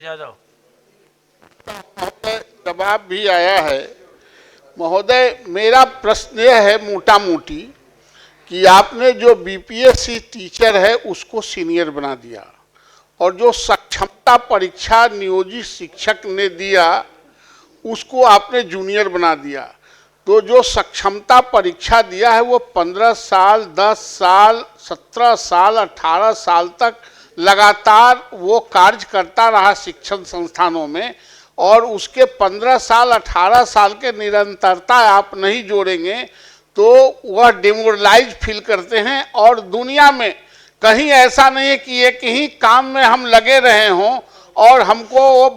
यादव जवाब भी आया है। महोदय, मेरा प्रश्न यह है मोटा मोटी कि आपने जो बीपीएससी टीचर है उसको सीनियर बना दिया और जो सक्षमता परीक्षा नियोजित शिक्षक ने दिया उसको आपने जूनियर बना दिया। तो जो सक्षमता परीक्षा दिया है वो 15 साल, 10 साल, 17 साल, 18 साल तक लगातार वो कार्य करता रहा शिक्षण संस्थानों में, और उसके 15 साल 18 साल के निरंतरता आप नहीं जोड़ेंगे तो वह डिमोरलाइज फील करते हैं। और दुनिया में कहीं ऐसा नहीं है कि एक ही काम में हम लगे रहे हों और हमको वो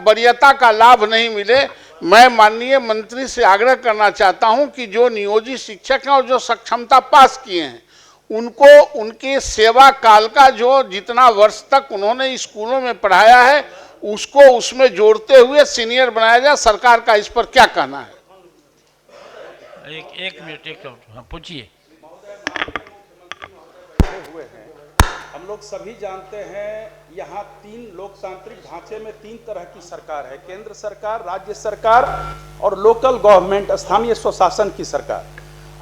वरीयता का लाभ नहीं मिले। मैं माननीय मंत्री से आग्रह करना चाहता हूं कि जो नियोजित शिक्षक हैं और जो सक्षमता पास किए हैं उनको उनके सेवा काल का जो जितना वर्ष तक उन्होंने स्कूलों में पढ़ाया है उसको उसमें जोड़ते हुए सीनियर बनाया जाए। सरकार का इस पर क्या कहना है? एक मिनट पूछिए। हम लोग सभी जानते हैं यहाँ तीन लोकतांत्रिक ढांचे में तीन तरह की सरकार है, केंद्र सरकार, राज्य सरकार और लोकल गवर्नमेंट, स्थानीय स्वशासन की सरकार।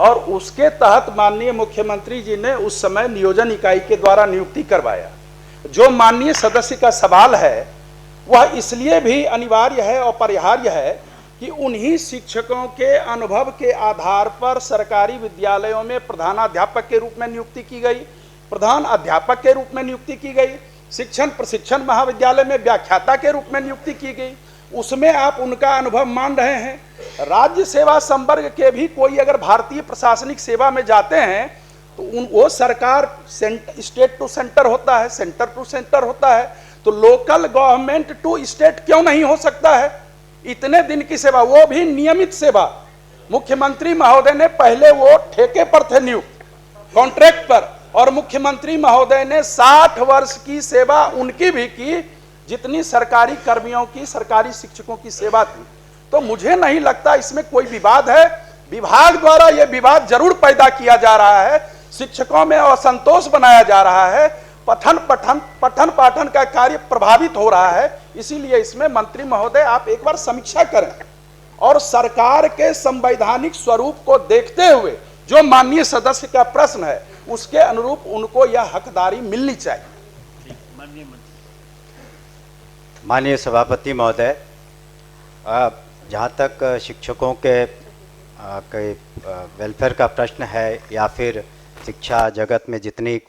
और उसके तहत माननीय मुख्यमंत्री जी ने उस समय नियोजन इकाई के द्वारा नियुक्ति करवाया। जो माननीय सदस्य का सवाल है वह इसलिए भी अनिवार्य है और अपरिहार्य है कि उन्हीं शिक्षकों के अनुभव के आधार पर सरकारी विद्यालयों में प्रधानाध्यापक के रूप में नियुक्ति की गई, प्रधान अध्यापक के रूप में नियुक्ति की गई, शिक्षण प्रशिक्षण महाविद्यालय में व्याख्याता के रूप में नियुक्ति की गई। उसमें आप उनका अनुभव मान रहे हैं। राज्य सेवा संवर्ग के भी कोई अगर भारतीय प्रशासनिक सेवा में जाते हैं तो वो सरकार स्टेट टू सेंटर होता है, सेंटर टू सेंटर होता है, तो लोकल गवर्नमेंट टू स्टेट क्यों नहीं हो सकता है? इतने दिन की सेवा, वो भी नियमित सेवा। मुख्यमंत्री महोदय ने पहले वो ठेके पर थे नियुक्त, कॉन्ट्रैक्ट पर, और मुख्यमंत्री महोदय ने 60 वर्ष की सेवा उनकी भी की जितनी सरकारी कर्मियों की, सरकारी शिक्षकों की सेवा थी। तो मुझे नहीं लगता इसमें कोई विवाद है। विभाग द्वारा यह विवाद जरूर पैदा किया जा रहा है, शिक्षकों में असंतोष बनाया जा रहा है, पठन पाठन का कार्य प्रभावित हो रहा है। इसीलिए इसमें मंत्री महोदय आप एक बार समीक्षा करें और सरकार के संवैधानिक स्वरूप को देखते हुए जो माननीय सदस्य का प्रश्न है उसके अनुरूप उनको यह हकदारी मिलनी चाहिए। माननीय सभापति महोदय, जहाँ तक शिक्षकों के वेलफेयर का प्रश्न है या फिर शिक्षा जगत में जितनी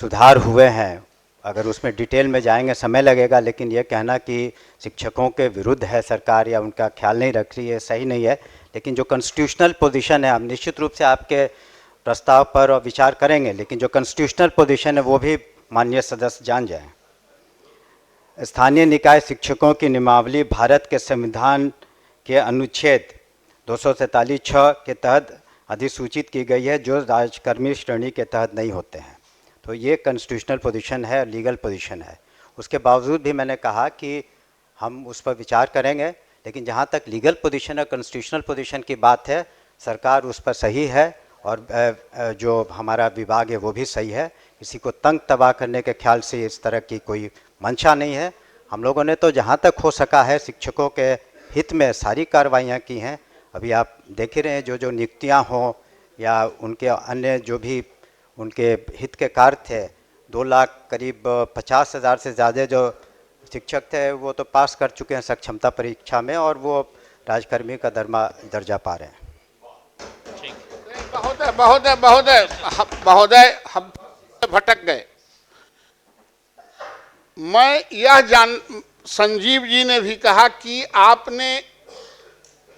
सुधार हुए हैं, अगर उसमें डिटेल में जाएंगे समय लगेगा, लेकिन ये कहना कि शिक्षकों के विरुद्ध है सरकार या उनका ख्याल नहीं रख रही है सही नहीं है। लेकिन जो कॉन्स्टिट्यूशनल पोजीशन है, हम निश्चित रूप से आपके प्रस्ताव पर विचार करेंगे, लेकिन जो कॉन्स्टिट्यूशनल पोजीशन है वो भी माननीय सदस्य जान जाएं। स्थानीय निकाय शिक्षकों की नियमावली भारत के संविधान के अनुच्छेद 243(6) के तहत अधिसूचित की गई है, जो राजकर्मी श्रेणी के तहत नहीं होते हैं। तो ये कॉन्स्टिट्यूशनल पोजीशन है, लीगल पोजीशन है। उसके बावजूद भी मैंने कहा कि हम उस पर विचार करेंगे, लेकिन जहाँ तक लीगल पोजीशन और कॉन्स्टिट्यूशनल पोजीशन की बात है, सरकार उस पर सही है और जो हमारा विभाग है वो भी सही है। किसी को तंग तबाह करने के ख्याल से इस तरह की कोई मंशा नहीं है। हम लोगों ने तो जहाँ तक हो सका है शिक्षकों के हित में सारी कार्रवाइयाँ की हैं। अभी आप देख ही रहे हैं जो नियुक्तियाँ हों या उनके अन्य जो भी उनके हित के कार्य थे, 2 लाख करीब 50,000 से ज़्यादा जो शिक्षक थे वो तो पास कर चुके हैं सक्षमता परीक्षा में और वो राजकर्मी का दर्जा पा रहे हैं। महोदय हम भटक गए। मैं यह संजीव जी ने भी कहा कि आपने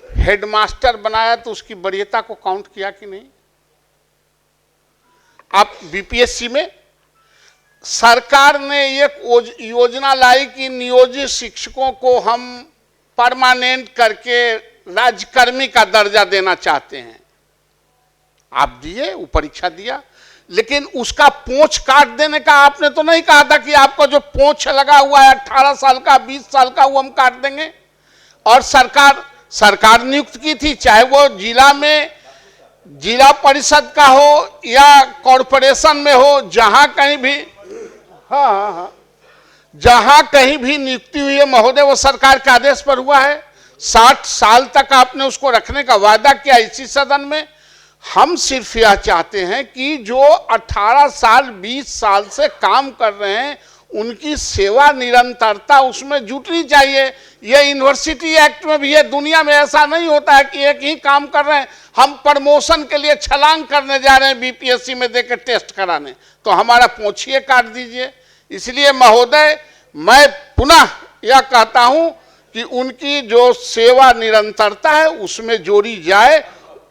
हेडमास्टर बनाया तो उसकी वरीयता को काउंट किया कि नहीं? आप बीपीएससी में सरकार ने एक योजना लाई कि नियोजित शिक्षकों को हम परमानेंट करके राज्यकर्मी का दर्जा देना चाहते हैं। आप दिए, वो परीक्षा दिया, लेकिन उसका पोंछ काट देने का आपने तो नहीं कहा था कि आपका जो पोंछ लगा हुआ है 18 साल का, 20 साल का, वो हम काट देंगे। और सरकार नियुक्त की थी, चाहे वो जिला में जिला परिषद का हो या कॉरपोरेशन में हो, जहां कहीं भी। हाँ, जहां कहीं भी नियुक्ति हुई है महोदय वो सरकार के आदेश पर हुआ है। 60 साल तक आपने उसको रखने का वादा किया इसी सदन में। हम सिर्फ यह चाहते हैं कि जो 18 साल 20 साल से काम कर रहे हैं उनकी सेवा निरंतरता उसमें जुटनी चाहिए। ये यूनिवर्सिटी एक्ट में भी है, दुनिया में ऐसा नहीं होता है कि एक ही काम कर रहे हैं, हम प्रमोशन के लिए छलांग करने जा रहे हैं बीपीएससी में देकर टेस्ट कराने, तो हमारा पोंछिए काट दीजिए। इसलिए महोदय मैं पुनः यह कहता हूं कि उनकी जो सेवा निरंतरता है उसमें जोड़ी जाए।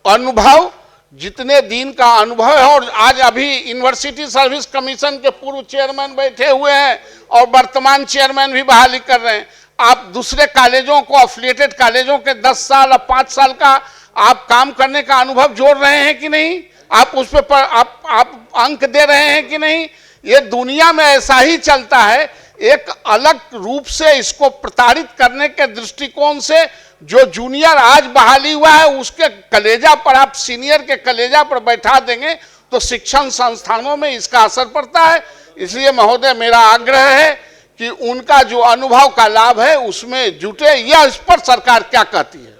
अनुभव जितने दिन का अनुभव है, और आज अभी यूनिवर्सिटी सर्विस कमीशन के पूर्व चेयरमैन बैठे हुए हैं और वर्तमान चेयरमैन भी बहाली कर रहे हैं। आप दूसरे कॉलेजों को, अफिलिएटेड कॉलेजों के 10 साल और 5 साल का आप काम करने का अनुभव जोड़ रहे हैं कि नहीं? आप उस पर आप अंक दे रहे हैं कि नहीं? ये दुनिया में ऐसा ही चलता है। एक अलग रूप से इसको प्रताड़ित करने के दृष्टिकोण से जो जूनियर आज बहाली हुआ है उसके कलेजा पर आप सीनियर के कलेजा पर बैठा देंगे तो शिक्षण संस्थानों में इसका असर पड़ता है। इसलिए महोदय मेरा आग्रह है कि उनका जो अनुभव का लाभ है उसमें जुटे। यह इस पर सरकार क्या कहती है?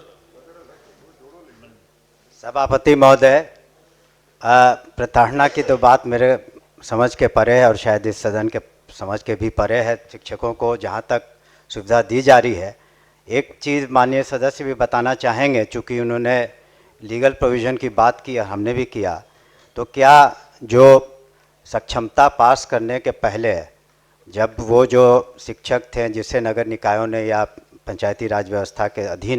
सभापति महोदय, प्रताड़ना की तो बात मेरे समझ के परे है और शायद इस सदन के समझ के भी परे है। शिक्षकों को जहाँ तक सुविधा दी जा रही है, एक चीज़ माननीय सदस्य भी बताना चाहेंगे, चूँकि उन्होंने लीगल प्रोविज़न की बात की और हमने भी किया, तो क्या जो सक्षमता पास करने के पहले जब वो जो शिक्षक थे जिसे नगर निकायों ने या पंचायती राज व्यवस्था के अधीन